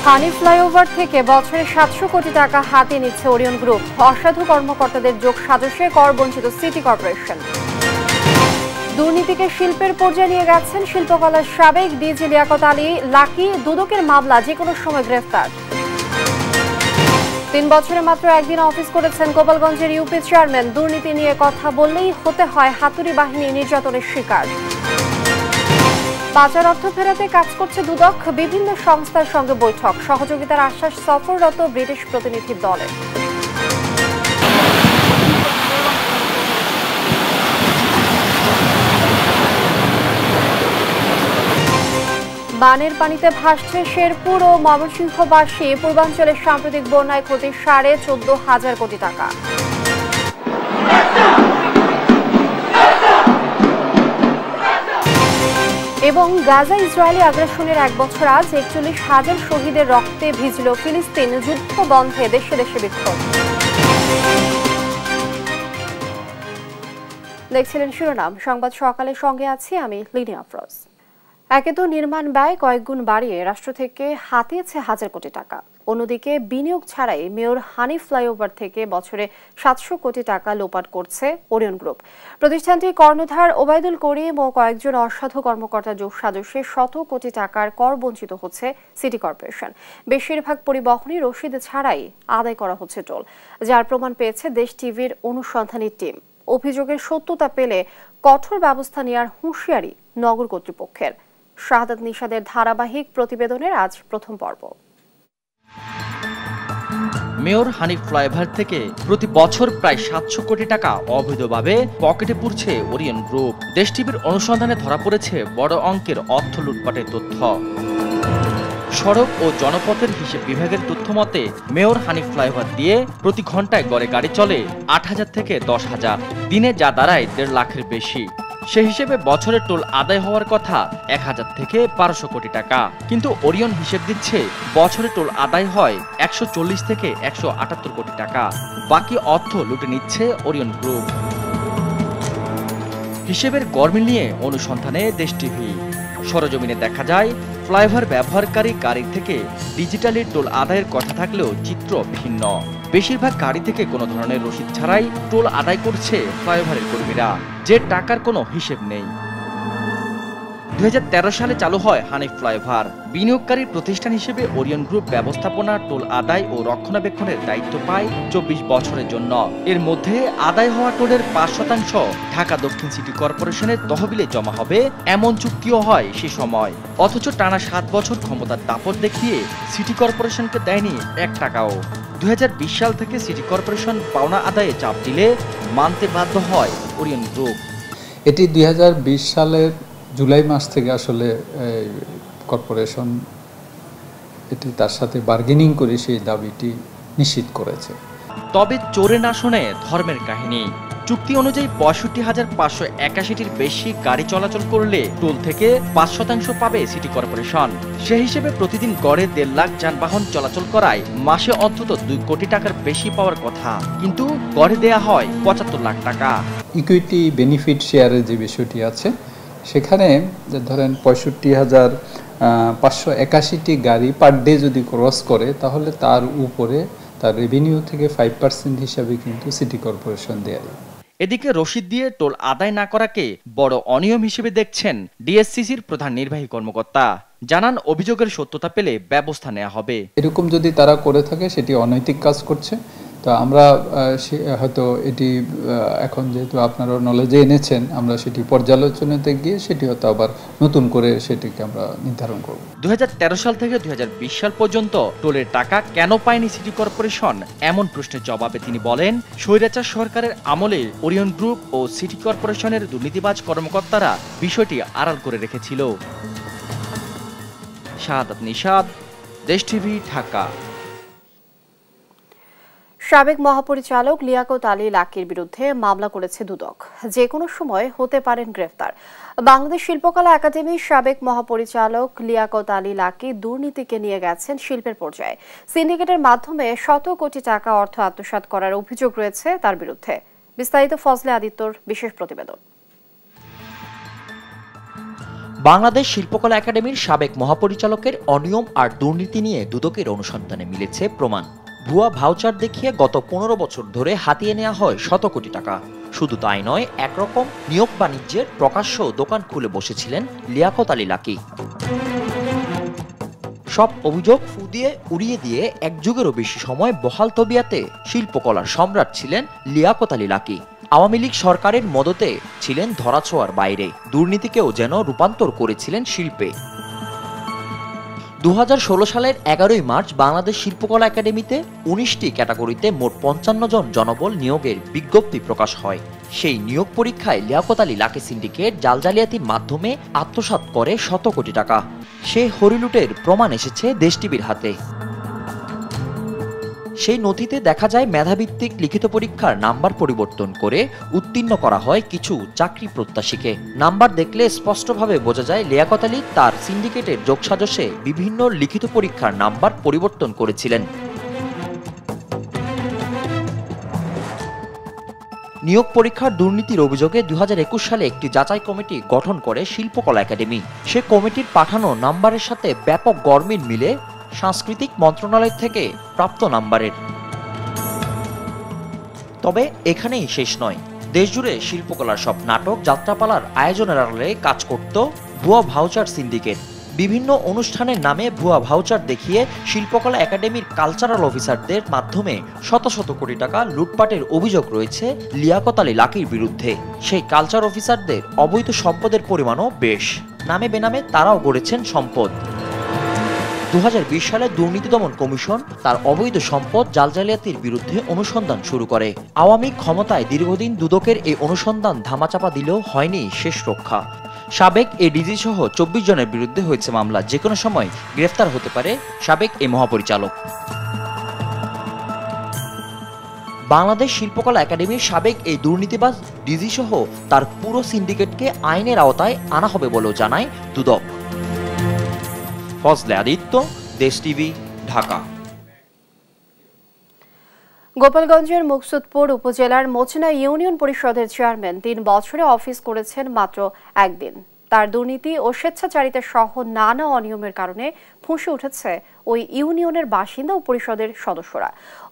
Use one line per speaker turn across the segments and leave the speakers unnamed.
হানি flyover থেকে বছরে ৭০০ কোটি টাকা হাতিয়ে নিচ্ছে ওরিয়ন গ্রুপ। অসাধু কর্মকর্তাদের যোগ সাজশে কর বঞ্চিত সিটি কর্পোরেশন। দুর্নীতিকে শিল্পের পর্যায়ে নিয়ে গেছেন শিল্পকলার সাবেক ডিজি লিয়াকত আলী লাকি। দুদকের মামলা যে কোনো সময় গ্রেফতার। ৩ বছরে মাত্র একদিন অফিস করেছেন গোপালগঞ্জের ইউপি চেয়ারম্যান। দুর্নীতি নিয়ে কথা বললেই হতে হয় হাতুড়ি বাহিনী নির্যাতনের শিকার। পাচার অর্থ ফেরাতে কাজ করছে দুদক। বিভিন্ন সংস্থার সঙ্গে বৈঠক, সহযোগিতার আশ্বাস সফররত ব্রিটিশ প্রতিনিধি দলের। বানের পানিতে ভাসছে শেরপুর ও ময়মনসিংহবাসী। পূর্বাঞ্চলের সাম্প্রতিক বন্যায় ক্ষতি 14,500 কোটি টাকা। এবং গাজা ইসরায়েলি আগ্রাসনের 1 বছর আজ। 41,000 শহীদের রক্তে ভিজল ফিলিস্তিন। যুদ্ধ বন্ধে দেশে দেশে বিক্ষোভ। দেখছিলেন শিরোনাম সংবাদ সকালের সঙ্গে আছি আমি লিনিয়া আফরোজ। একে তো নির্মাণ ব্যয় কয়েক গুণ বাড়িয়ে রাষ্ট্র থেকে হাতিয়েছে হাজার কোটি টাকা, অন্যদিকে বিনিয়োগ ছাড়াই মেয়র হানি ফ্লাইওভার থেকে বছরে ৭০০ কোটি টাকা লোপাট করছে ওরিয়ন গ্রুপ। প্রতিষ্ঠানটির কর্ণধার ওবায়দুল করিম ও কয়েকজন অসাধু কর্মকর্তা যোগ সাজশে শত কোটি টাকার কর বঞ্চিত হচ্ছে সিটি কর্পোরেশন। বেশিরভাগ পরিবহনই রসিদ ছাড়াই আদায় করা হচ্ছে টোল, যার প্রমাণ পেয়েছে দেশ টিভির অনুসন্ধানী টিম। অভিযোগের সত্যতা পেলে কঠোর ব্যবস্থা নেওয়ার হুঁশিয়ারি নগর কর্তৃপক্ষের। শাহাদাত নিশাদের ধারাবাহিক প্রতিবেদনের আজ প্রথম পর্ব।
মেয়র হানি ফ্লাইওভার থেকে প্রতি বছর প্রায় ৭০০ কোটি টাকা অবৈধভাবে পকেটে পুরছে ওরিয়ন গ্রুপ। দেশ টিভির অনুসন্ধানে ধরা পড়েছে বড় অঙ্কের অর্থ লুটপাটের তথ্য। সড়ক ও জনপথের হিসেব বিভাগের তথ্য মতে মেয়র হানি ফ্লাইওভার দিয়ে প্রতি ঘন্টায় গড়ে গাড়ি চলে ৮,০০০ থেকে ১০,০০০, দিনে যা দাঁড়ায় ১.৫ লাখের বেশি। সে হিসেবে বছরের টোল আদায় হওয়ার কথা ১,০০০ থেকে ১,২০০ কোটি টাকা, কিন্তু ওরিয়ন হিসেব দিচ্ছে বছরে টোল আদায় হয় ১৪০ থেকে ১৭৮ কোটি টাকা। বাকি অর্থ লুটে নিচ্ছে ওরিয়ন গ্রুপ। হিসেবের গরমিল নিয়ে অনুসন্ধানে দেশ টিভি। সরজমিনে দেখা যায় ফ্লাইওভার ব্যবহারকারী গাড়ি থেকে ডিজিটালি টোল আদায়ের কথা থাকলেও চিত্র ভিন্ন। বেশিরভাগ গাড়ি থেকে কোনো ধরনের রসিদ ছাড়াই টোল আদায় করছে ফ্লাইওভারের কর্মীরা, যে টাকার কোনো হিসেব নেই। ২০১৩ সালে চালু হয় হানি ফ্লাইওভার। বিনিয়োগকারী প্রতিষ্ঠান হিসেবে ওরিয়ন গ্রুপ ব্যবস্থাপনা, টোল আদায় ও রক্ষণাবেক্ষণের দায়িত্ব পায় ২৪ বছরের জন্য। এর মধ্যে আদায় হওয়া টোলের ৫% ঢাকা দক্ষিণ সিটি কর্পোরেশনের তহবিলে জমা হবে, এমন চুক্তিও হয় সে সময়। অথচ টানা ৭ বছর ক্ষমতার দাপট দেখিয়ে সিটি কর্পোরেশনকে দেয়নি ১ টাকাও। ২০২০ সাল থেকে সিটি কর্পোরেশন পাওনা আদায়ে চাপ দিলে মানতে বাধ্য হয় ওরিয়ন গ্রুপ।
এটি ২০২০ সালের জুলাই মাস থেকে আসলে কর্পোরেশন এটি তার সাথে বার্গেনিং করে সেই দাবিটি নিশ্চিত করেছে।
তবে চোরে না শোনে ধর্মের কাহিনী। চুক্তি অনুযায়ী ৬৫,৫৮১টির বেশি গাড়ি চলাচল করলে টোল থেকে ৫% পাবে সিটি কর্পোরেশন। সে হিসেবে প্রতিদিন গড়ে ১.৫ লাখ যানবাহন চলাচল করায় মাসে অন্তত ২ কোটি টাকার বেশি পাওয়ার কথা, কিন্তু গড়ে দেয়া হয় ৭৫ লাখ টাকা।
ইকুইটি বেনিফিট শেয়ারের যে বিষয়টি আছে, সেখানে ধরেন ৬৫,৫৮১টি গাড়ি পার ডে যদি ক্রস করে, তাহলে তার উপরে তার রেভিনিউ থেকে 5% হিসাবে কিন্তু সিটি কর্পোরেশন দেয়।
এদিকে রসিদ দিয়ে টোল আদায় না করাকে বড় অনিয়ম হিসেবে দেখছেন ডিএসসিসির প্রধান নির্বাহী কর্মকর্তা। জানান, অভিযোগের সত্যতা পেলে ব্যবস্থা নেওয়া হবে।
এরকম যদি তারা করে থাকে সেটি অনৈতিক কাজ করছে। তো আমরা হয়তো এটি এখন যেহেতু আপনারা নলেজে এনেছেন, আমরা সেটি পর্যালোচনাতে গিয়ে সেটি হয়তো আবার নতুন করে সেটিকে আমরা নির্ধারণ করব।
২০১৩ সাল থেকে ২০২০ সাল পর্যন্ত টোলের টাকা কেন পায়নি সিটি কর্পোরেশন, এমন প্রশ্নের জবাবে তিনি বলেন, স্বৈরাচার সরকারের আমলে ওরিয়ন গ্রুপ ও সিটি কর্পোরেশনের দুর্নীতিবাজ কর্মকর্তারা বিষয়টি আড়াল করে রেখেছিল। শাহাদাত নিশাদ, দেশ টিভি, ঢাকা।
সাবেক মহাপরিচালক লিয়াকত আলী লাকির বিরুদ্ধে মামলা করেছে দুদক। যে কোনো সময় হতে পারেন গ্রেফতার। বাংলাদেশ শিল্পকলা একাডেমির সাবেক মহাপরিচালক লিয়াকত আলী লাকি দুর্নীতিকে নিয়ে গেছেন শিল্পের পর্যায়ে। সিন্ডিকেটের মাধ্যমে শত কোটি টাকা অর্থ আত্মসাৎ করার অভিযোগ রয়েছে তার বিরুদ্ধে। বিস্তারিত ফজলে আদিত্যর বিশেষ প্রতিবেদন।
বাংলাদেশ শিল্পকলা একাডেমির সাবেক মহাপরিচালকের অনিয়ম আর দুর্নীতি নিয়ে দুদকের অনুসন্ধানে মিলেছে প্রমাণ। ভুয়া ভাউচার দেখিয়ে গত 15 বছর ধরে হাতিয়ে নেওয়া হয় শত কোটি টাকা। শুধু তাই নয়, একরকম নিয়োগ বাণিজ্যের প্রকাশ্য দোকান খুলে বসেছিলেন লিয়াকত আলী লাকী। সব অভিযোগ ফুদিয়ে উড়িয়ে দিয়ে এক যুগেরও বেশি সময় বহাল তবিয়াতে শিল্পকলার সম্রাট ছিলেন লিয়াকত আলী লাকী। আওয়ামী লীগ সরকারের মদতে ছিলেন ধরাছোঁয়ার বাইরে, দুর্নীতিকেও যেন রূপান্তর করেছিলেন শিল্পে। 2016 সালের 11 মার্চ বাংলাদেশ শিল্পকলা একাডেমিতে 19টি ক্যাটাগরিতে মোট 55 জন জনবল নিয়োগের বিজ্ঞপ্তি প্রকাশ হয়। সেই নিয়োগ পরীক্ষায় লিয়াকত আলী লাকী সিন্ডিকেট জালজালিয়াতির মাধ্যমে আত্মসাৎ করে শত কোটি টাকা। সেই হরিলুটের প্রমাণ এসেছে দেশ টিভির হাতে। সেই নথিতে দেখা যায় মেধাভিত্তিক লিখিত পরীক্ষার নাম্বার পরিবর্তন করে উত্তীর্ণ করা হয় কিছু চাকরি প্রত্যাশীকে। নাম্বার দেখলে স্পষ্টভাবে বোঝা যায় লিয়াকত আলী তার সিন্ডিকেটের যোগসাজশে বিভিন্ন লিখিত পরীক্ষার নাম্বার পরিবর্তন করেছিলেন। নিয়োগ পরীক্ষার দুর্নীতির অভিযোগে 2021 সালে একটি যাচাই কমিটি গঠন করে শিল্পকলা একাডেমি। সে কমিটির পাঠানো নাম্বারের সাথে ব্যাপক গরমিল মিলে সাংস্কৃতিক মন্ত্রণালয় থেকে প্রাপ্ত নাম্বারের। তবে এখানেই শেষ নয়। দেশজুড়ে শিল্পকলার সব নাটক যাত্রাপালার আয়োজনের আড়ালে কাজ করত ভুয়া ভাউচার সিন্ডিকেট। বিভিন্ন অনুষ্ঠানের নামে ভুয়া ভাউচার দেখিয়ে শিল্পকলা একাডেমির কালচারাল অফিসারদের মাধ্যমে শত শত কোটি টাকা লুটপাটের অভিযোগ রয়েছে লিয়াকত আলী লাকীর বিরুদ্ধে। সেই কালচার অফিসারদের অবৈধ সম্পদের পরিমাণও বেশ। নামে বেনামে তারাও গড়েছেন সম্পদ। 2020 সালে দুর্নীতি দমন কমিশন তার অবৈধ সম্পদ জালজালিয়াতির বিরুদ্ধে অনুসন্ধান শুরু করে। আওয়ামী ক্ষমতায় দীর্ঘদিন দুদকের এই অনুসন্ধান ধামাচাপা দিলেও হয়নি শেষ রক্ষা। সাবেক এডিজি সহ 24 জনের বিরুদ্ধে হয়েছে মামলা। যে কোনো সময় গ্রেফতার হতে পারে সাবেক এই মহাপরিচালক। বাংলাদেশ শিল্পকলা একাডেমির সাবেক এই দুর্নীতিবাজ ডিজি সহ তার পুরো সিন্ডিকেটকে আইনের আওতায় আনা হবে বলেও জানায় দুদক। ফজলে আদিত্য, দেশ টিভি, ঢাকা।
গোপালগঞ্জের মুকসুদপুর উপজেলার মোচনা ইউনিয়ন পরিষদের চেয়ারম্যান 3 বছরে অফিস করেছেন মাত্র একদিন। তার দুর্নীতি ও স্বেচ্ছাচারিতা সহ নানা অনিয়মের কারণে ফুঁসে উঠেছে ওই ইউনিয়নের বাসিন্দা ও পরিষদের সদস্যরা।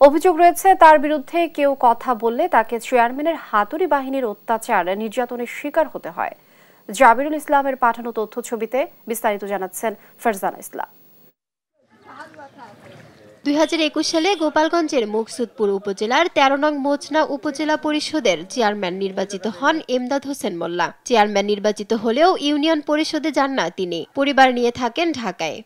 অভিযোগ রয়েছে তার বিরুদ্ধে কেউ কথা বললে তাকে চেয়ারম্যানের হাতুড়ি বাহিনীর অত্যাচার নির্যাতনের শিকার হতে হয়। জাবিরুল ইসলামের পাঠানো তথ্য ছবিতে বিস্তারিত জানাচ্ছেন ফারজানা ইসলাম।
2021 সালে গোপালগঞ্জের মুকসুদপুর উপজেলার 13 নং মোচনা উপজেলা পরিষদের চেয়ারম্যান নির্বাচিত হন এমদাদ হোসেন মোল্লা। চেয়ারম্যান নির্বাচিত হলেও ইউনিয়ন পরিষদে যান না তিনি। পরিবার নিয়ে থাকেন ঢাকায়।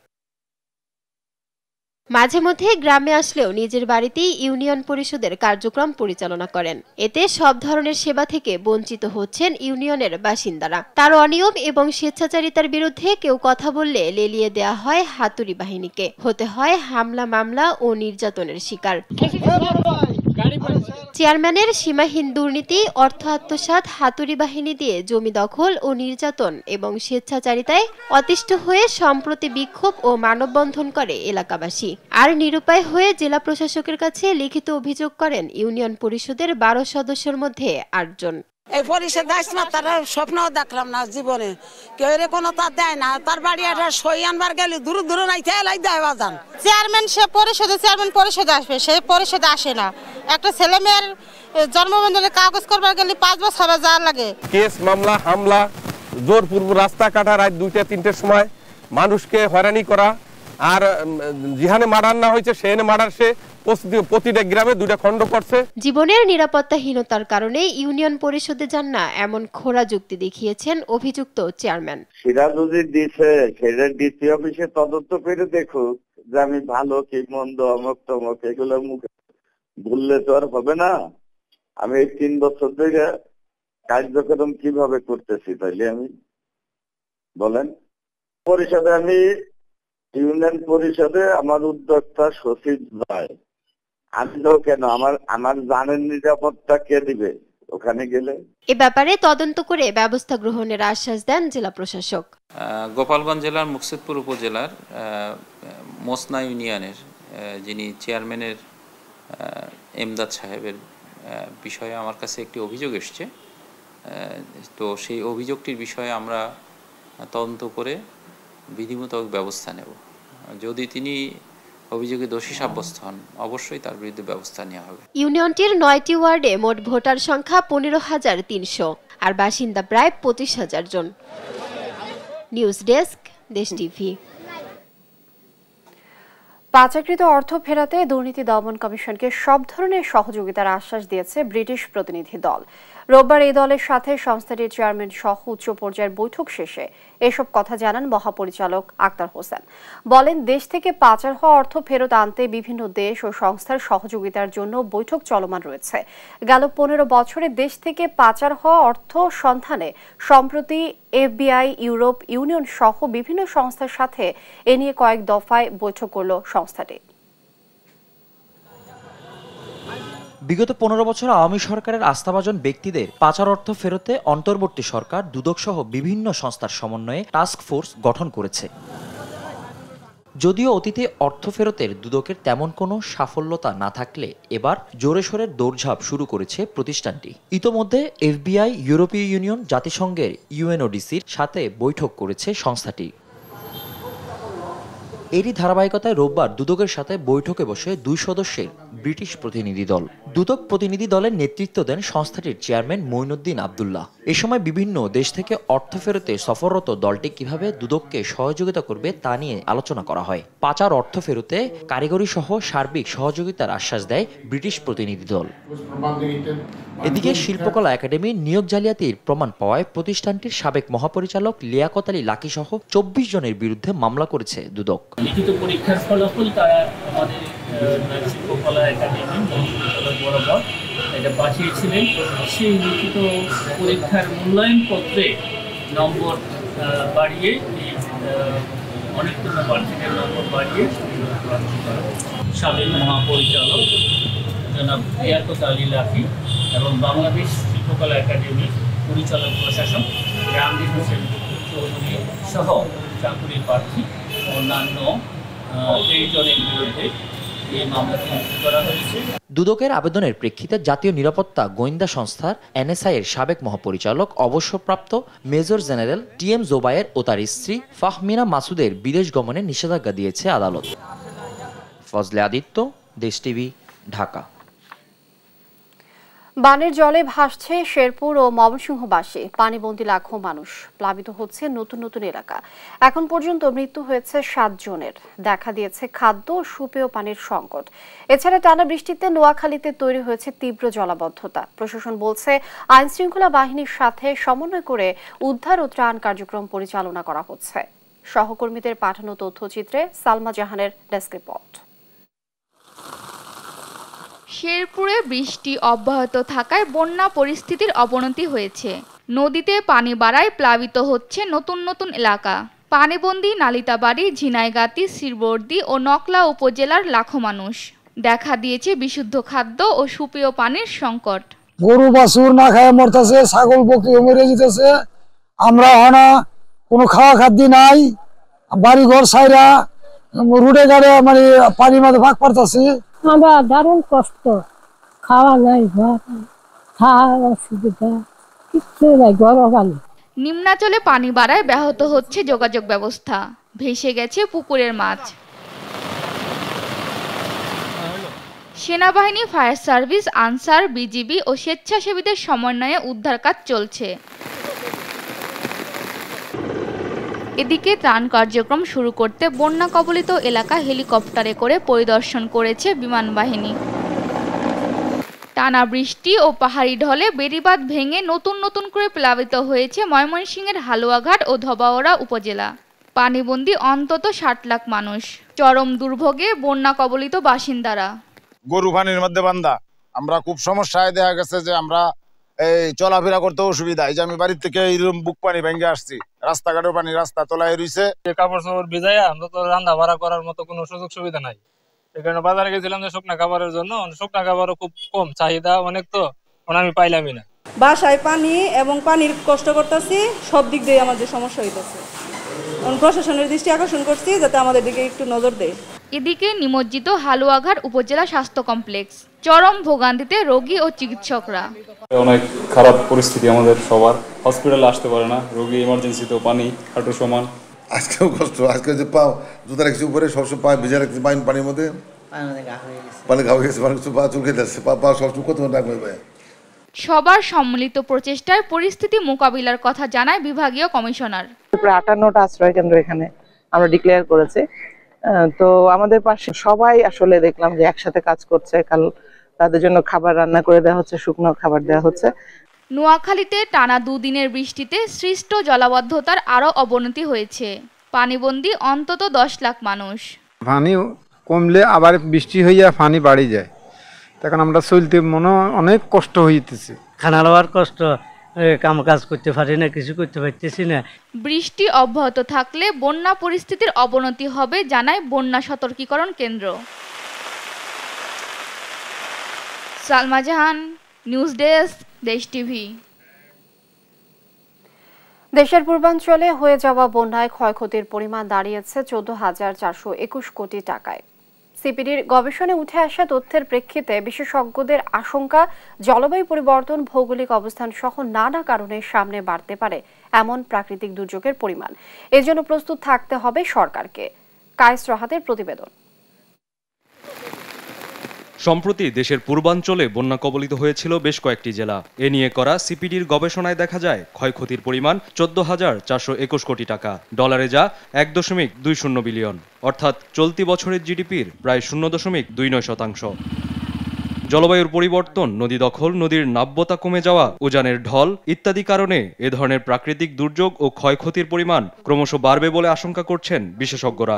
মাঝে মধ্যে গ্রামে আসলেও নিজের বাড়িতেই ইউনিয়ন পরিষদের কার্যক্রম পরিচালনা করেন। এতে সব ধরনের সেবা থেকে বঞ্চিত হচ্ছেন ইউনিয়নের বাসিন্দারা। তার অনিয়ম এবং স্বেচ্ছাচারিতার বিরুদ্ধে কেউ কথা বললে লেলিয়ে দেয়া হয় হাতুড়ি বাহিনীকে। হতে হয় হামলা, মামলা ও নির্যাতনের শিকার। চেয়ারম্যানের সীমাহীন দুর্নীতি, অর্থ আত্মসাৎ, হাতুড়ি বাহিনী দিয়ে জমি দখল ও নির্যাতন এবং স্বেচ্ছাচারিতায় অতিষ্ঠ হয়ে সম্প্রতি বিক্ষোভ ও মানববন্ধন করে এলাকাবাসী। আর নিরুপায় হয়ে জেলা প্রশাসকের কাছে লিখিত অভিযোগ করেন ইউনিয়ন পরিষদের 12 সদস্যের মধ্যে 8 জন।
এই পরিষদ আসলে তার স্বপ্নও দেখলাম না জীবনে। কেউ এর কোনো তার দেয় না। তার বাড়ি একটা সই আনবার গেলে দূর দূর নাই তেলাই দেয় বাজান।
চেয়ারম্যান সে পরিষদে পরিষদে আসবে, সে পরিষদে আসে না। একটা ছেলে মেয়ের জন্মবন্ধনের কাগজ করবার গেলে 5 বছর যাওয়ার লাগে। কেস মামলা হামলা, জোরপূর্ব রাস্তা কাটা, রাত 2টা-3টের সময় মানুষকে হয়রানি করা, আর যেখানে মার্ডার না হয়েছে সেখানে মার্ডার সে প্রতিটা গ্রামে 2টা খণ্ড করছে। জীবনের
নিরাপত্তাহীনতার কারণে ইউনিয়ন পরিষদে যান না এমন খোলা যুক্তি দেখিয়েছেন অভিযুক্ত চেয়ারম্যান।
সেটা যদি দিছে সেটা ডিসি অফিসে তদন্ত করে দেখুক যে আমি ভালো কি মন্দ, অমুক তমুক, এগুলো মুখে বললে তো আর হবে না। আমি এই 3 বছর ধরে কার্যক্রম কিভাবে করতেছি তাইলে আমি বলেন। পরিষদে আমি ইউনিয়ন পরিষদে আমার উদ্যোক্তা সচিব ভাই, আমি তো কেন আমার জানের নিরাপত্তা কে দিবে ওখানে গেলে?
এ ব্যাপারে তদন্ত করে ব্যবস্থা গ্রহণের আশ্বাস দেন জেলা প্রশাসক।
গোপালগঞ্জ জেলার মুকসুদপুর উপজেলার মোচনা ইউনিয়নের যিনি চেয়ারম্যানের এমদাদ সাহেবের বিষয়ে আমার কাছে একটি অভিযোগ এসছে। তো সেই অভিযোগটির বিষয়ে আমরা তদন্ত করে বিধিমূলক ব্যবস্থা নেব। যদি তিনি অভিযোগে দোষী সাব্যস্ত হন অবশ্যই তার বিরুদ্ধে ব্যবস্থা নেওয়া হবে।
ইউনিয়নটির 9টি ওয়ার্ডে মোট ভোটার সংখ্যা 15,300 আর বাসিন্দা প্রায় 25,000 জন। নিউজ ডেস্ক, দেশ টিভি।
পাচারকৃত অর্থ ফেরাতে দুর্নীতি দমন কমিশনকে সব ধরনের সহযোগিতার আশ্বাস দিয়েছে ব্রিটিশ প্রতিনিধি দল। রোববার এই দলের সাথে সংস্থাটির চেয়ারম্যান সহ উচ্চ পর্যায়ের বৈঠক শেষে এসব কথা জানান মহাপরিচালক আক্তার হোসেন। বলেন, দেশ থেকে পাচার হওয়া অর্থ ফেরত আনতে বিভিন্ন দেশ ও সংস্থার সহযোগিতার জন্য বৈঠক চলমান রয়েছে। গেল 15 বছরে দেশ থেকে পাচার হওয়া অর্থ সন্ধানে সম্প্রতি FBI, ইউরোপ ইউনিয়ন সহ বিভিন্ন সংস্থার সাথে এ নিয়ে কয়েক দফায় বৈঠক করল সংস্থাটি।
বিগত 15 বছর আওয়ামী সরকারের আস্থাভাজন ব্যক্তিদের পাচার অর্থ ফেরতে অন্তর্বর্তী সরকার দুদক সহ বিভিন্ন সংস্থার সমন্বয়ে টাস্ক ফোর্স গঠন করেছে। যদিও অতীতে অর্থ ফেরতের দুদকের তেমন কোনো সাফল্যতা না থাকলে এবার জোরে সোরে দৌড়ঝাঁপ শুরু করেছে প্রতিষ্ঠানটি। ইতোমধ্যে FBI, ইউরোপীয় ইউনিয়ন, জাতিসংঘের UNODCর সাথে বৈঠক করেছে সংস্থাটি। এরই ধারাবাহিকতায় রোববার দুদকের সাথে বৈঠকে বসে 2 সদস্যের ব্রিটিশ প্রতিনিধি দল। দুদক প্রতিনিধি দলের নেতৃত্ব দেন সংস্থাটির চেয়ারম্যান মঈনুদ্দিন আবদুল্লাহ। এ সময় বিভিন্ন দেশ থেকে অর্থ ফেরতে সফররত দলটি কিভাবে দুদককে সহযোগিতা করবে তা নিয়ে আলোচনা করা হয়। পাচার অর্থ ফেরতে কারিগরি সহ সার্বিক সহযোগিতার আশ্বাস দেয় ব্রিটিশ প্রতিনিধি দল। এদিকে শিল্পকলা একাডেমির নিয়োগ জালিয়াতির প্রমাণ পাওয়ায় প্রতিষ্ঠানটির সাবেক মহাপরিচালক লিয়াকত আলী লাকি সহ 24 জনের বিরুদ্ধে মামলা করেছে দুদক।
লিখিত পরীক্ষার ফলাফল তারা আমাদের শিল্পকলা একাডেমি মহাপরিচালক বরাবর এটা পাঠিয়েছিলেন। সেই লিখিত পরীক্ষার মূল্যায়ন পত্রে নম্বর বাড়িয়ে অনেকগুলো প্রার্থীদের নম্বর বাড়িয়ে সাবেক মহাপরিচালক জনাব লিয়াকত আলী লাকি এবং বাংলাদেশ শিল্পকলা একাডেমির পরিচালক প্রশাসক জাহাঙ্গীর হোসেন চৌধুরী সহ চাকুরির প্রার্থী অন্যান্য 23 জনের বিরুদ্ধে এই মামলাটি রুজু করা হয়েছে।
দুদকের আবেদনের প্রেক্ষিতে জাতীয় নিরাপত্তা গোয়েন্দা সংস্থার NSI এর সাবেক মহাপরিচালক অবসরপ্রাপ্ত মেজর জেনারেল TM জোবায়ের ও তার স্ত্রী ফাহমিনা মাসুদের বিদেশ গমনে নিষেধাজ্ঞা দিয়েছে আদালত। ফজলে আদিত্য, দেশ টিভি, ঢাকা।
বানের জলে ভাসছে শেরপুর ও ময়মনসিংহবাসী। পানিবন্দী লাখো মানুষ, প্লাবিত হচ্ছে নতুন নতুন এলাকা। এখন পর্যন্ত মৃত্যু হয়েছে 7 জনের। দেখা দিয়েছে খাদ্য ও সুপেয় পানির সংকট। এছাড়া টানা বৃষ্টিতে নোয়াখালীতে তৈরি হয়েছে তীব্র জলাবদ্ধতা। প্রশাসন বলছে আইন শৃঙ্খলা বাহিনীর সাথে সমন্বয় করে উদ্ধার ও ত্রাণ কার্যক্রম পরিচালনা করা হচ্ছে। সহকর্মীদের পাঠানো তথ্যচিত্রে সালমা জাহানের ডেস্ক রিপোর্ট।
শেরপুরে বৃষ্টি অব্যাহত থাকায় বন্যা পরিস্থিতির অবনতি হয়েছে। নদীতে পানি বাড়ায় প্লাবিত হচ্ছে নতুন নতুন এলাকা। পানিবন্দী নালিতাবাড়ি, ঝিনাইগাতি, শ্রীবর্দী ও নকলা উপজেলার লাখো মানুষ। দেখা দিয়েছে বিশুদ্ধ খাদ্য ও সুপেয় পানির সংকট।
গরু বাছুর না খায় মরতেছে, ছাগল বকরি মরে যেতেছে। আমরা হনা কোনো খাওয়া খাদ্য নাই, বাড়ি ঘর ছাইরা রুডে গাড়ে মানে পানির মধ্যে ভাগ পারতেছি।
আমরা দারুণ কষ্ট, খাওয়া নাই, খাওয়ার অসুবিধা কিচ্ছু নাই। গরমকালে
নিম্নাঞ্চলে পানি বাড়ায় ব্যাহত হচ্ছে যোগাযোগ ব্যবস্থা। ভেসে গেছে পুকুরের মাছ। সেনাবাহিনী, ফায়ার সার্ভিস, আনসার, বিজিবি ও স্বেচ্ছাসেবীদের সমন্বয়ে উদ্ধার কাজ চলছে। এদিকে ত্রাণ কার্যক্রম শুরু করতে বন্যা কবলিত এলাকা হেলিকপ্টারে করে পরিদর্শন করেছে বিমান বাহিনী। টানা বৃষ্টি ও পাহাড়ি ঢলে বেড়িবাঁধ ভেঙে নতুন নতুন করে প্লাবিত হয়েছে ময়মনসিংহের হালুয়াঘাট ও ধবাওড়া উপজেলা। পানিবন্দী অন্তত 60 লাখ মানুষ। চরম দুর্ভোগে বন্যা কবলিত বাসিন্দারা।
গরু পানির মধ্যে বান্ধা, আমরা খুব সমস্যায় দেখা গেছে যে আমরা এই চলাফেরা করতে অসুবিধা। এই যে আমি বাড়ির থেকে এইরকম বুক পানি ভেঙে আসছি, রাস্তাঘাটেও পানি, রাস্তা তলায় রয়েছে।
কাপড় চোপড় ভিজাইয়া আমরা তো রান্না বাড়া করার মতো কোনো সুযোগ সুবিধা নাই। এই কারণে বাজারে গেছিলাম যে শুকনা খাবারের জন্য। শুকনা খাবারও খুব কম, চাহিদা অনেক, তো আমি পাইলামই না।
বাসায় পানি এবং পানির কষ্ট করতেছি, সব দিক দিয়ে আমাদের সমস্যা হইতেছে। প্রশাসনের দৃষ্টি আকর্ষণ করছি যাতে আমাদের দিকে একটু নজর দেয়।
এদিকে নিমজ্জিত হালুয়াঘাট উপজেলা স্বাস্থ্য কমপ্লেক্স, চরম ভোগান্তিতে রোগী ও চিকিৎসকরা।
অনেক খারাপ পরিস্থিতি আমাদের সবার, হসপিটালে আসতে পারে না, রোগী ইমার্জেন্সিতেও পানি হাঁটু সমান।
আজকেও কষ্ট, আজকে যে পাও জুতা রাখছি উপরে, সবসময় পা ভিজা রাখছি পানির মধ্যে, পানি খাওয়া গেছে, পা চুলকে যাচ্ছে, পা সবসময় কত রাখবে ভাই।
সবার সম্মিলিত প্রচেষ্টায় পরিস্থিতি মোকাবিলার কথা জানায় বিভাগীয় কমিশনার।
প্রায় 58টা আশ্রয় কেন্দ্র এখানে আমরা ডিক্লেয়ার করেছি। তো আমাদের পাশে সবাই আসলে দেখলাম যে একসাথে কাজ করছে। কাল তাদের জন্য খাবার রান্না করে দেওয়া হচ্ছে, শুকনো খাবার দেওয়া হচ্ছে।
নোয়াখালীতে টানা 2 দিনের বৃষ্টিতে সৃষ্ট জলাবদ্ধতার আরও অবনতি হয়েছে। পানিবন্দী অন্তত 10 লাখ মানুষ।
পানি কমলে আবার বৃষ্টি হইয়া পানি বাড়ি যায়, তখন আমরা চলতে মনে অনেক কষ্ট হইতেছে,
খানা লওয়ার কষ্ট, কাম কাজ করতে পারি না, কিছু করতে পারতেছি না।
বৃষ্টি অব্যাহত থাকলে বন্যা পরিস্থিতির অবনতি হবে জানায় বন্যা সতর্কীকরণ কেন্দ্র। সালমা জাহান, নিউজ ডেস্ক, দেশ টিভি।
দেশের পূর্বাঞ্চলে হয়ে যাওয়া বন্যায় ক্ষয়ক্ষতির পরিমাণ দাঁড়িয়েছে 14,421 কোটি টাকায়। সিপিডির গবেষণায় উঠে আসা তথ্যের প্রেক্ষিতে বিশেষজ্ঞদের আশঙ্কা, জলবায়ু পরিবর্তন, ভৌগোলিক অবস্থান সহ নানা কারণে সামনে বাড়তে পারে এমন প্রাকৃতিক দুর্যোগের পরিমাণ। এজন্য প্রস্তুত থাকতে হবে সরকারকে। কায়েস রাহাতের প্রতিবেদন।
সম্প্রতি দেশের পূর্বাঞ্চলে বন্যা কবলিত হয়েছিল বেশ কয়েকটি জেলা। এ নিয়ে করা সিপিডির গবেষণায় দেখা যায় ক্ষয়ক্ষতির পরিমাণ 14,421 কোটি টাকা, ডলারে যা 1.20 বিলিয়ন, অর্থাৎ চলতি বছরের জিডিপির প্রায় 0.29%। জলবায়ুর পরিবর্তন, নদী দখল, নদীর নাব্যতা কমে যাওয়া, উজানের ঢল ইত্যাদি কারণে এ ধরনের প্রাকৃতিক দুর্যোগ ও ক্ষয়ক্ষতির পরিমাণ ক্রমশ বাড়বে বলে আশঙ্কা করছেন বিশেষজ্ঞরা।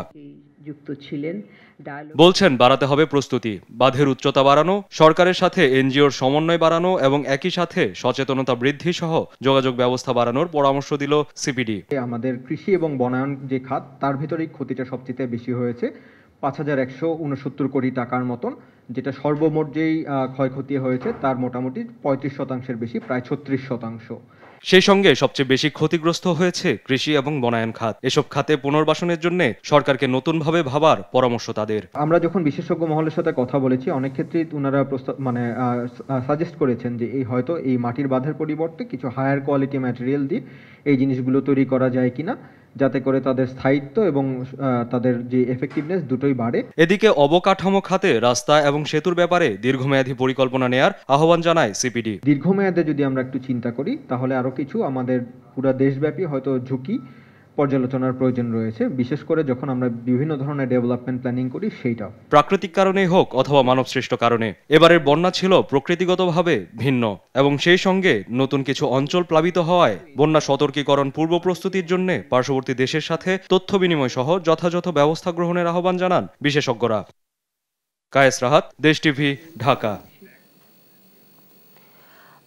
বলছেন বাড়াতে হবে প্রস্তুতি, বাঁধের উচ্চতা বাড়ানো, সরকারের সাথে এনজিওর সমন্বয় বাড়ানো এবং একই সাথে সচেতনতা বৃদ্ধি সহ যোগাযোগ ব্যবস্থা বাড়ানোর পরামর্শ দিল সিপিডি।
আমাদের কৃষি এবং বনায়ন যে খাত, তার ভিতরেই ক্ষতিটা সবচেয়ে বেশি হয়েছে, 5,169 কোটি টাকার মতন, যেটা সর্বমোট যেই ক্ষয়ক্ষতি হয়েছে তার মোটামুটি 35% বেশি, প্রায় 36%।
সেই সঙ্গে সবচেয়ে বেশি ক্ষতিগ্রস্ত হয়েছে কৃষি এবং বনায়ন খাত। এসব খাতে পুনর্বাসনের জন্য সরকারকে নতুনভাবে ভাবার পরামর্শ তাদের।
আমরা যখন বিশেষজ্ঞ মহলের সাথে কথা বলেছি, অনেক ক্ষেত্রেই ওনারা সাজেস্ট করেছেন যে হয়তো এই মাটির বাঁধের পরিবর্তে কিছু হায়ার কোয়ালিটি ম্যাটেরিয়াল দিয়ে এই জিনিসগুলো তৈরি করা যায় কিনা, যাতে করে তাদের স্থায়িত্ব এবং তাদের যে এফেক্টিভনেস দুটোই বাড়ে।
এদিকে অবকাঠামো খাতে রাস্তা এবং সেতুর ব্যাপারে দীর্ঘমেয়াদী পরিকল্পনা নেয়ার আহ্বান জানায় সিপিডি।
দীর্ঘমেয়াদে যদি আমরা একটু চিন্তা করি, তাহলে আরো কিছু আমাদের পুরো দেশব্যাপী হয়তো ঝুঁকি পর্যালোচনার প্রয়োজন রয়েছে, বিশেষ করে যখন আমরা বিভিন্ন ধরনের ডেভেলপমেন্ট প্ল্যানিং করি সেইটাও।
প্রাকৃতিক কারণেই হোক অথবা মানবসৃষ্ট কারণে, এবারের বন্যা ছিল প্রকৃতিগতভাবে ভিন্ন এবং সেই সঙ্গে নতুন কিছু অঞ্চল প্লাবিত হওয়ায় বন্যা সতর্কীকরণ পূর্ব প্রস্তুতির জন্য পার্শ্ববর্তী দেশের সাথে তথ্য বিনিময় সহ যথাযথ ব্যবস্থা গ্রহণের আহ্বান জানান বিশেষজ্ঞরা। কায়েস রাহাত, দেশ টিভি, ঢাকা।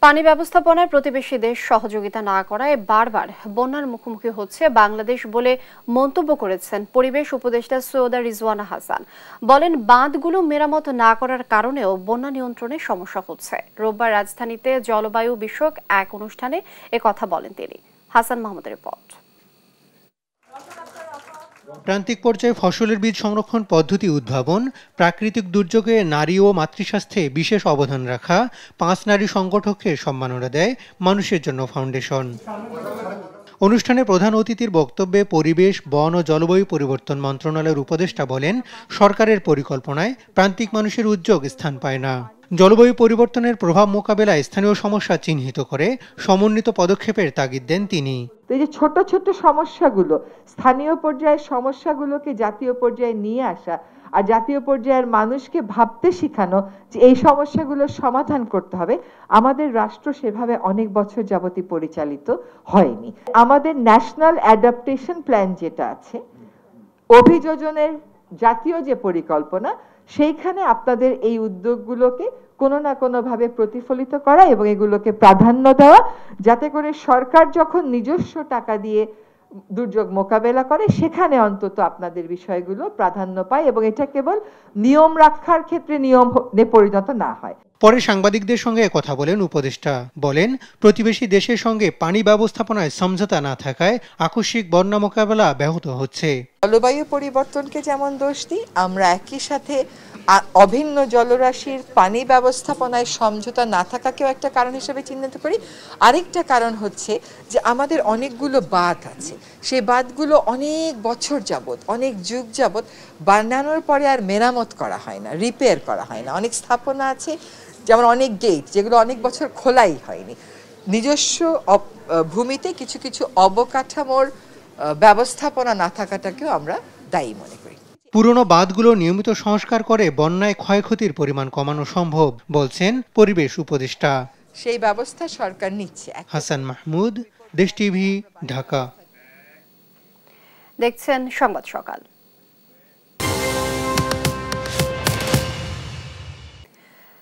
পানি ব্যবস্থাপনায় প্রতিবেশী দেশ সহযোগিতা না করায় বারবার বন্যার মুখোমুখি হচ্ছে বাংলাদেশ বলে মন্তব্য করেছেন পরিবেশ উপদেষ্টা সৈয়দা রিজওয়ানা হাসান। বলেন, বাঁধগুলো মেরামত না করার কারণেও বন্যা নিয়ন্ত্রণে সমস্যা হচ্ছে। রোববার রাজধানীতে জলবায়ু বিষয়ক এক অনুষ্ঠানে একথা বলেন তিনি। হাসান মাহমুদের রিপোর্ট।
প্রান্তিক পর্যায়ে ফসলের বীজ সংরক্ষণ পদ্ধতি উদ্ভাবন, প্রাকৃতিক দুর্যোগে নারী ও মাতৃস্বাস্থ্যে বিশেষ অবদান রাখা 5 নারী সংগঠককে সম্মাননা দেয় মানুষের জন্য ফাউন্ডেশন। অনুষ্ঠানে প্রধান অতিথির বক্তব্যে পরিবেশ, বন ও জলবায়ু পরিবর্তন মন্ত্রণালয়ের উপদেষ্টা বলেন, সরকারের পরিকল্পনায় প্রান্তিক মানুষের উদ্যোগ স্থান পায় না। জলবায়ু পরিবর্তনের প্রভাব মোকাবেলায় স্থানীয় সমস্যা চিহ্নিত করে সমন্বিত পদক্ষেপের তাগিদ দেন তিনি।
এই যে ছোট ছোট সমস্যাগুলো, স্থানীয় পর্যায়ের সমস্যাগুলোকে জাতীয় পর্যায়ে নিয়ে আসা আর জাতীয় পর্যায়ের মানুষকে ভাবতে শেখানো যে এই সমস্যাগুলোর সমাধান করতে হবে, আমাদের রাষ্ট্র সেভাবে অনেক বছর যাবতই পরিচালিত হয়নি। আমাদের ন্যাশনাল অ্যাডাপ্টেশন প্ল্যান যেটা আছে, অভিযোজনের জাতীয় যে পরিকল্পনা, সেইখানে আপনাদের এই উদ্যোগগুলোকে কোনো না কোনোভাবে প্রতিফলিত করা এবং এগুলোকে প্রাধান্য দেওয়া, যাতে করে সরকার যখন নিজস্ব টাকা দিয়ে দুর্যোগ মোকাবেলা করে সেখানে অন্তত আপনাদের বিষয়গুলো প্রাধান্য পায় এবং এটা কেবল নিয়ম রক্ষার ক্ষেত্রে নিয়মে পরিণত না হয়।
পরে সাংবাদিকদের সঙ্গে কথা বলেন উপদেষ্টা। বলেন, প্রতিবেশী দেশের সঙ্গে পানি ব্যবস্থাপনায় সমঝোতা না থাকায় আকস্মিক বন্যা মোকাবেলা ব্যাহত হচ্ছে।
জলবায়ু পরিবর্তনকে যেমন দোষ দিই, আমরা একই সাথে অভিন্ন জলরাশির পানি ব্যবস্থাপনায় সমঝোতা না থাকাকেও একটা কারণ হিসেবে চিহ্নিত করি। আরেকটা কারণ হচ্ছে যে আমাদের অনেকগুলো বাঁধ আছে, সেই বাঁধগুলো অনেক বছর যাবত, অনেক যুগ যাবত বানানোর পরে আর মেরামত করা হয় না, রিপেয়ার করা হয় না। অনেক স্থাপনা আছে, যেমন অনেক গেট, যেগুলো অনেক বছর খোলাই হয়নি। নিজস্ব ভূমিতে কিছু কিছু অবকাঠামোর ব্যবস্থাপনা না থাকাটাকেও আমরা দায়ী মনে করি।
পুরনো বাঁধগুলো নিয়মিত সংস্কার করে বন্যায় ক্ষয়ক্ষতির পরিমাণ কমানো সম্ভব বলছেন পরিবেশ উপদেষ্টা।
সেই ব্যবস্থা সরকার নিচ্ছে।
হাসান মাহমুদ, দেশ টিভি, ঢাকা।
দেখছেন সংবাদ সকাল।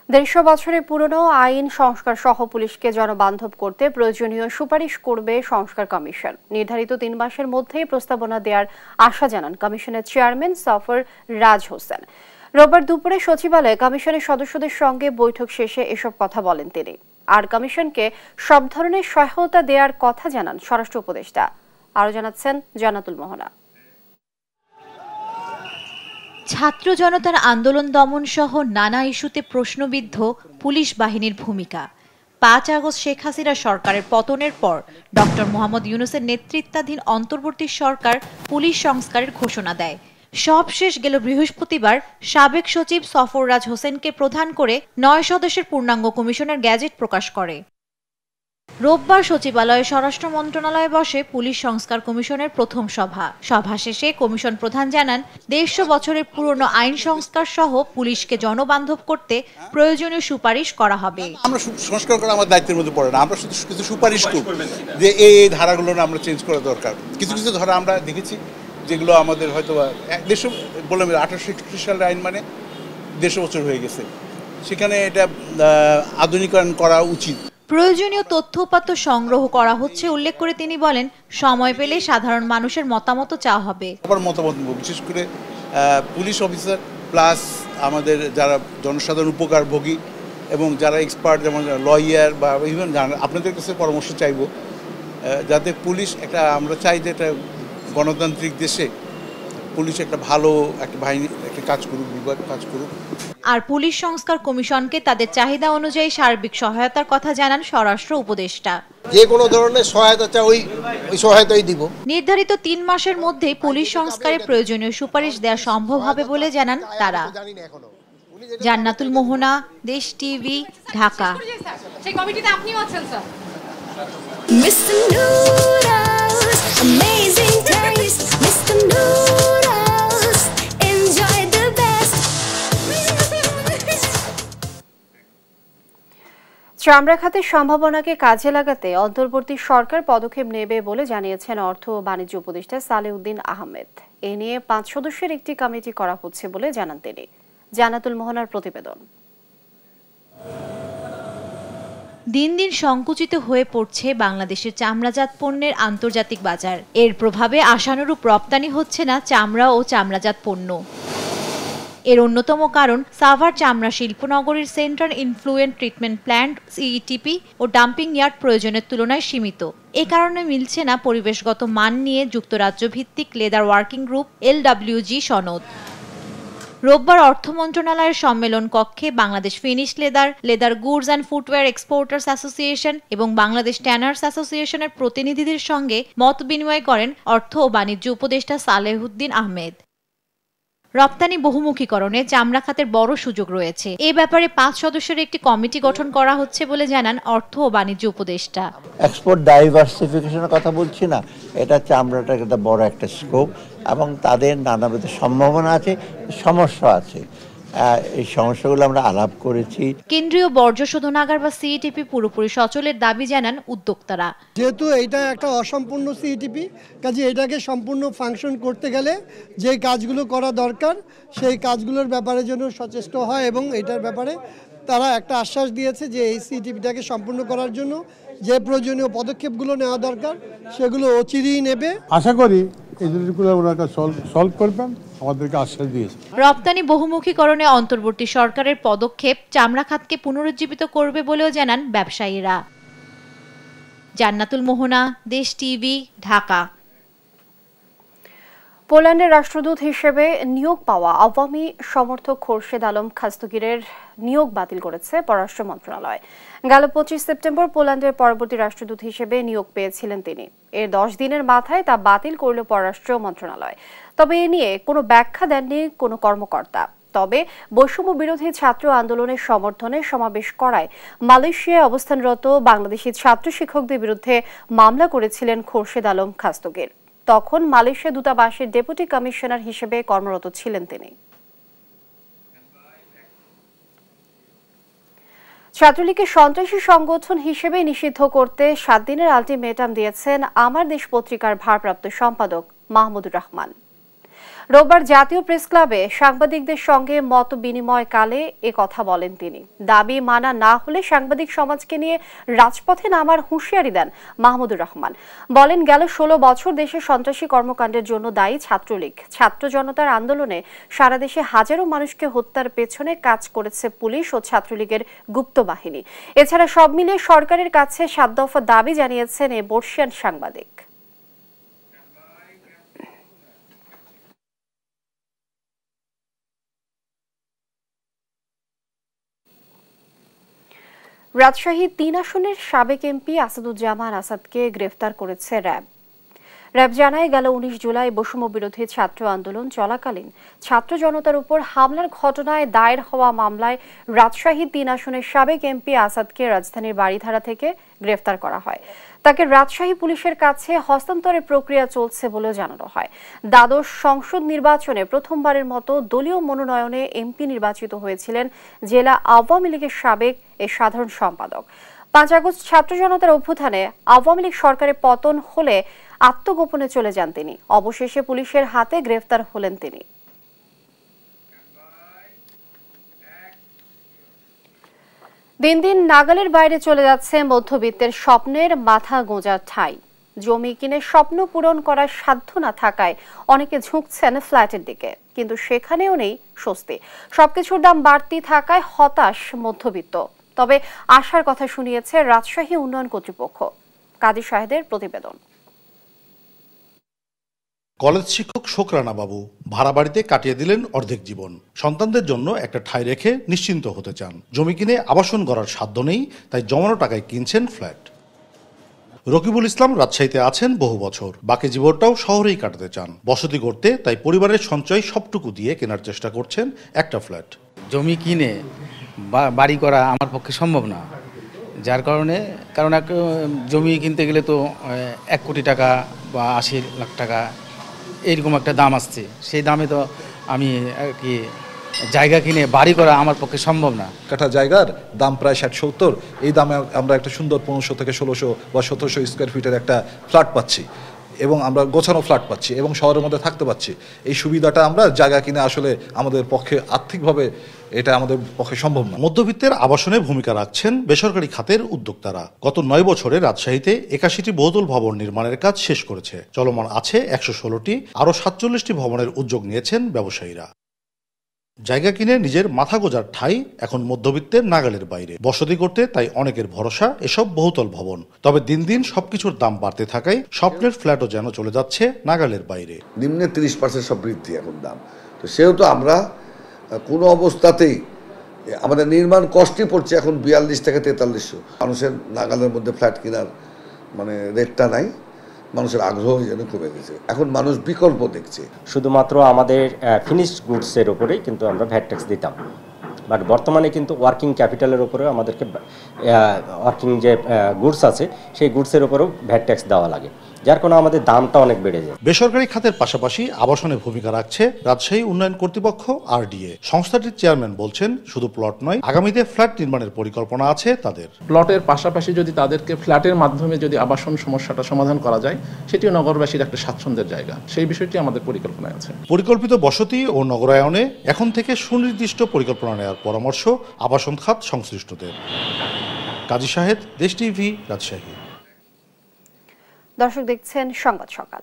দেড়শো বছরের পুরনো আইন সংস্কার সহ পুলিশকে জনবান্ধব করতে প্রয়োজনীয় সুপারিশ করবে সংস্কার কমিশন। নির্ধারিত 3 মাসের মধ্যেই প্রস্তাবনা দেওয়ার আশা জানান কমিশনের চেয়ারম্যান সফর রাজ হোসেন। রোববার দুপুরে সচিবালয়ে কমিশনের সদস্যদের সঙ্গে বৈঠক শেষে এসব কথা বলেন তিনি। আর কমিশনকে সব ধরনের সহায়তা দেওয়ার কথা জানান স্বরাষ্ট্র উপদেষ্টা। আরও জানাচ্ছেন জান্নাতুল মোহনা।
ছাত্র জনতার আন্দোলন দমন সহ নানা ইস্যুতে প্রশ্নবিদ্ধ পুলিশ বাহিনীর ভূমিকা। 5 আগস্ট শেখ হাসিনা সরকারের পতনের পর ডক্টর মোহাম্মদ ইউনূসের নেতৃত্বাধীন অন্তর্বর্তী সরকার পুলিশ সংস্কারের ঘোষণা দেয়। সব শেষ গেল বৃহস্পতিবার সাবেক সচিব সফররাজ হোসেনকে প্রধান করে 9 সদস্যের পূর্ণাঙ্গ কমিশনের গ্যাজেট প্রকাশ করে। রোববার সচিবালয়ে স্বরাষ্ট্র মন্ত্রণালয়ে বসে পুলিশ সংস্কার কমিশনের প্রথম সভা শেষে কমিশন প্রধান জানান 150 বছরের পুরনো আইন সংস্কার সহ পুলিশকে জনবান্ধব করতে প্রয়োজনীয় সুপারিশ করা হবে।
আমরা সংস্কার করা আমার দায়িত্বের মধ্যে পড়ে না, আমরা শুধু কিছু সুপারিশ করি যে এই ধারাগুলো আমরা চেঞ্জ করা দরকার। কিছু কিছু ধারা আমরা দেখেছি যেগুলো আমাদের হয়তো 1861 সালের আইন মানে 150 বছর হয়ে গেছে, সেখানে এটা আধুনিকায়ন করা উচিত।
প্রয়োজনীয় তথ্য উপাত্ত সংগ্রহ করা হচ্ছে উল্লেখ করে তিনি বলেন, সময় পেলে সাধারণ মানুষের মতামত চাওয়া হবে।
মতামত বিশেষ করে পুলিশ অফিসার প্লাস আমাদের যারা জনসাধারণ উপকারভোগী এবং যারা এক্সপার্ট যেমন লয়ার বা ইভেন আপনাদের কাছে পরামর্শ চাইব, যাতে পুলিশ একটা, আমরা চাই যে একটা গণতান্ত্রিক দেশে পুলিশ একটা ভালো একটা বাহিনী একটা কাজ করুক, বিভাগ কাজ করুক।
আর পুলিশ সংস্কার কমিশনকে তাদের চাহিদা অনুযায়ী সার্বিক সহায়তার কথা জানান স্বরাষ্ট্র উপদেষ্টা।
যে কোনো ধরনের সহায়তা চাই ওই সহায়তাই দিব।
নির্ধারিত 3 মাসের মধ্যে পুলিশ সংস্কারে প্রয়োজনীয় সুপারিশ দেওয়া সম্ভব হবে বলে জানান তারা। জান্নাতুল মোহনা, দেশ টিভি, ঢাকা।
সেই কমিটিতে আপনিও আছেন স্যার।
চামড়া খাতের সম্ভাবনাকে কাজে লাগাতে অন্তর্বর্তী সরকার পদক্ষেপ নেবে বলে জানিয়েছেন অর্থ ও বাণিজ্য উপদেষ্টা সালেউদ্দিন আহমেদ। এ নিয়ে 5 সদস্যের একটি কমিটি করা হচ্ছে বলে জানান তিনি। জান্নাতুল মোহনার প্রতিবেদন।
দিন দিন সংকুচিত হয়ে পড়ছে বাংলাদেশের চামড়াজাত পণ্যের আন্তর্জাতিক বাজার। এর প্রভাবে আশানুরূপ রপ্তানি হচ্ছে না চামড়া ও চামড়াজাত পণ্য। এর অন্যতম কারণ সাভার চামড়া শিল্পনগরীর সেন্ট্রাল ইনফ্লুয়েন্ট ট্রিটমেন্ট প্ল্যান্ট সিইটিপি ও ডাম্পিং ইয়ার্ড প্রয়োজনের তুলনায় সীমিত। এ কারণে মিলছে না পরিবেশগত মান নিয়ে যুক্তরাজ্য ভিত্তিক লেদার ওয়ার্কিং গ্রুপ এলডব্লিউজি সনদ। রোববার অর্থ মন্ত্রণালয়ের সম্মেলন কক্ষে Bangladesh finish leather goods and footwear exporters association এবং বাংলাদেশ ট্যানার্স অ্যাসোসিয়েশনের প্রতিনিধিদের সঙ্গে মত বিনিময় করেন অর্থ ও বাণিজ্য উপদেষ্টা সালেহুদ্দিন আহমেদ। রপ্তানি বহুমুখীকরণে চামড়া খাতের বড় সুযোগ রয়েছে। এ ব্যাপারে 5 সদস্যের একটি কমিটি গঠন করা হচ্ছে বলে জানান অর্থ ও বাণিজ্য উপদেষ্টা।
এক্সপোর্ট ডাইভার্সিফিকেশনের কথা বলছি না, এটা চামড়াটার একটা বড় একটা স্কোপ এবং তাদের নানাবিধ সম্ভাবনা আছে, সমস্যা আছে। এই সমস্যাগুলো আমরা আলাপ করেছি।
কেন্দ্রীয় বর্জ্য শোধনাগার বা সিইটিপি পুরোপুরি সচলের দাবি জানান উদ্যোক্তারা।
যেহেতু এটা একটা অসম্পূর্ণ সিইটিপি, কাজে এটাকে সম্পূর্ণ ফাংশন করতে গেলে যে কাজগুলো করা দরকার সেই কাজগুলোর ব্যাপারে যেন সচেষ্ট হয় এবং এটার ব্যাপারে তারা একটা আশ্বাস দিয়েছে যে এই সিইটিপিটাকে সম্পূর্ণ করার জন্য যে প্রয়োজনীয় পদক্ষেপগুলো নেওয়া দরকার সেগুলো অচিরেই নেবে।
আশা করি
এই জিনিসগুলো ওনারা সলভ করবেন আমাদেরকে আশ্বাস দিয়েছে।
রপ্তানি বহুমুখীকরণে অন্তর্বর্তী সরকারের পদক্ষেপ চামড়া খাতকে পুনরুজ্জীবিত করবে বলেও জানান ব্যবসায়ীরা। জান্নাতুল মোহনা, দেশ টিভি, ঢাকা।
পোল্যান্ডের রাষ্ট্রদূত হিসেবে নিয়োগ পাওয়া আওয়ামী সমর্থক খোরশেদ আলম খাস্তগিরের নিয়োগ বাতিল করেছে পররাষ্ট্র মন্ত্রণালয়। গেল 25 সেপ্টেম্বর পোল্যান্ডের পরবর্তী রাষ্ট্রদূত হিসেবে নিয়োগ পেয়েছিলেন তিনি। এর 10 দিনের মাথায় তা বাতিল করল পররাষ্ট্র মন্ত্রণালয়। তবে এ নিয়ে কোনো ব্যাখ্যা দেননি কোনো কর্মকর্তা। তবে বৈষম্য বিরোধী ছাত্র আন্দোলনের সমর্থনে সমাবেশ করায় মালয়েশিয়ায় অবস্থানরত বাংলাদেশি ছাত্র শিক্ষকদের বিরুদ্ধে মামলা করেছিলেন খোরশেদ আলম খাস্তগির। তখন মালয়েশিয়া দূতাবাসের ডেপুটি কমিশনার হিসেবে কর্মরত ছিলেন তিনি। ছাত্রলীগকে সন্ত্রাসী সংগঠন হিসেবে নিষিদ্ধ করতে 7 দিনের আলটিমেটাম দিয়েছেন আমার দেশ পত্রিকার ভারপ্রাপ্ত সম্পাদক মাহমুদুর রহমান। রোববার জাতীয় প্রেস ক্লাবে সাংবাদিকদের সঙ্গে মত বিনিময়কালে এ কথা বলেন তিনি। দাবি মানা না হলে সাংবাদিক সমাজকে নিয়ে রাজপথে নামার হুঁশিয়ারি দেন মাহমুদুর রহমান। বলেন, গেল 16 বছর দেশে সন্ত্রাসী কর্মকাণ্ডের জন্য দায়ী ছাত্রলীগ। ছাত্র জনতার আন্দোলনে সারা দেশে হাজারো মানুষকে হত্যার পেছনে কাজ করেছে পুলিশ ও ছাত্রলীগের গুপ্ত বাহিনী। এছাড়া সব মিলিয়ে সরকারের কাছে 7 দফা দাবি জানিয়েছেন এ বর্ষিয়ান সাংবাদিক। রাজশাহী 3 আসনের সাবেক এমপি আসাদুজ্জামান আসাদকে গ্রেফতার করেছে র্যাব। র্যাব জানায়, গেল 19 জুলাই বৈষম্য বিরোধী ছাত্র আন্দোলন চলাকালীন ছাত্র জনতার উপর হামলার ঘটনায় দায়ের হওয়া মামলায় রাজশাহী 3 আসনের সাবেক এমপি আসাদকে রাজধানীর বাড়িধারা থেকে গ্রেফতার করা হয়। তাকে রাজশাহী পুলিশের কাছে হস্তান্তরের প্রক্রিয়া চলছে বলেও জানানো হয়। দ্বাদশ সংসদ নির্বাচনে প্রথমবারের মতো দলীয় মনোনয়নে এমপি নির্বাচিত হয়েছিলেন জেলা আওয়ামী লীগের সাবেক এ সাধারণ সম্পাদক। 5 আগস্ট ছাত্র জনতার অভ্যুত্থানে আওয়ামী লীগ সরকারের পতন হলে আত্মগোপনে চলে যান তিনি। অবশেষে পুলিশের হাতে গ্রেফতার হলেন তিনি। দিন দিন নাগালের বাইরে চলে যাচ্ছে মধ্যবিত্তের স্বপ্নের মাথা গোঁজার ঠাঁই। জমি কিনে স্বপ্ন পূরণ করার সাধ্য না থাকায় অনেকে ঝুঁকছেন ফ্ল্যাটের দিকে, কিন্তু সেখানেও নেই স্বস্তি। সবকিছুর দাম বাড়তি থাকায় হতাশ মধ্যবিত্ত। তবে আশার কথা শুনিয়েছে রাজশাহী উন্নয়ন কর্তৃপক্ষ। কাজী শাহেদের প্রতিবেদন।
কলেজ শিক্ষক শোক রানা বাবু ভাড়া বাড়িতে কাটিয়ে দিলেন অর্ধেক জীবন। সন্তানদের জন্য একটা ঠাঁই রেখে নিশ্চিন্ত হতে চান। জমি কিনে আবাসন গড়ার সাধ্য নেই, তাই জমানো টাকায় কিনছেন ফ্ল্যাট। রকিবুল ইসলাম রাজশাহীতে আছেন বহু বছর, বাকি জীবনটাও শহরেই কাটাতে চান। বসতি করতে তাই পরিবারের সঞ্চয় সবটুকু দিয়ে কেনার চেষ্টা করছেন একটা ফ্ল্যাট।
জমি কিনে বাড়ি করা আমার পক্ষে সম্ভব না, যার কারণে জমি কিনতে গেলে তো 1 কোটি টাকা বা 80 লাখ টাকা এইরকম একটা দাম আসছে। সেই দামে তো আমি কি জায়গা কিনে বাড়ি করা আমার পক্ষে সম্ভব না।
কাঠা জায়গার দাম প্রায় 60-70, এই দামে আমরা একটা সুন্দর 1500 থেকে 1600 বা 1700 স্কোয়ার ফিটের একটা ফ্ল্যাট পাচ্ছি এবং আমরা গোছানো ফ্ল্যাট পাচ্ছি এবং শহরের মধ্যে থাকতে পাচ্ছি। এই সুবিধাটা আমরা জায়গা কিনে আসলে আমাদের পক্ষে আর্থিকভাবে এটা আমাদের পক্ষে সম্ভব না।
মধ্যবিত্তের আবাসনে ভূমিকা রাখছেন বেসরকারি খাতের উদ্যোক্তারা। গত 9 বছরে রাজশাহীতে 81টি বহুতল ভবন নির্মাণের কাজ শেষ করেছে। চলমান আছে 116টি, আরও 47টি ভবনের উদ্যোগ নিয়েছেন ব্যবসায়ীরা। জায়গা কিনে নিজের মাথা গোজার ঠাঁই এখন মধ্যবিত্তের নাগালের বাইরে। বসতি করতে তাই অনেকের ভরসা এসব বহুতল ভবন। তবে দিন দিন সবকিছুর দাম বাড়তে থাকায় স্বপ্নের ফ্ল্যাটও যেন চলে যাচ্ছে নাগালের বাইরে।
নিম্নে 30% সব বৃদ্ধি এখন দাম। তো সেহেতু আমরা কোনো অবস্থাতেই আমাদের নির্মাণ কষ্টই পড়ছে এখন 42 থেকে 4300। মানুষের নাগালের মধ্যে ফ্ল্যাট কেনার রেটটা নাই, মানুষের আগ্রহ যেন কমে গেছে। এখন মানুষ বিকল্প দেখছে।
শুধুমাত্র আমাদের ফিনিশড গুডসের উপরেই কিন্তু আমরা ভ্যাট ট্যাক্স দিতাম, বাট বর্তমানে কিন্তু ওয়ার্কিং ক্যাপিটালের উপরেও আমাদেরকে ওয়ার্কিং যে গুডস আছে সেই গুডসের উপরেও ভ্যাট ট্যাক্স দেওয়া লাগে, যার কারণে আমাদের দামটা অনেক বেড়ে যায়।
বেসরকারি খাতের পাশাপাশি আবাসনে ভূমিকা রাখছে রাজশাহী উন্নয়ন কর্তৃপক্ষ RDA। সংস্থাটির চেয়ারম্যান বলছেন, শুধু প্লট নয়, আগামীতে ফ্ল্যাট নির্মাণের পরিকল্পনা আছে তাদের।
প্লটের পাশাপাশি যদি তাদেরকে ফ্ল্যাটের মাধ্যমে যদি আবাসন সমস্যাটা সমাধান করা যায়, সেটিও নগরবাসীর একটা স্বাচ্ছন্দ্যের জায়গা। সেই বিষয়টি আমাদের পরিকল্পনায় আছে।
পরিকল্পিত বসতি ও নগরায়নে এখন থেকে সুনির্দিষ্ট পরিকল্পনা নেওয়ার পরামর্শ আবাসন খাত সংশ্লিষ্টদের। কাজী শাহেদ, দেশ টিভি, রাজশাহী।
দর্শক দেখছেন সংবাদ সকাল।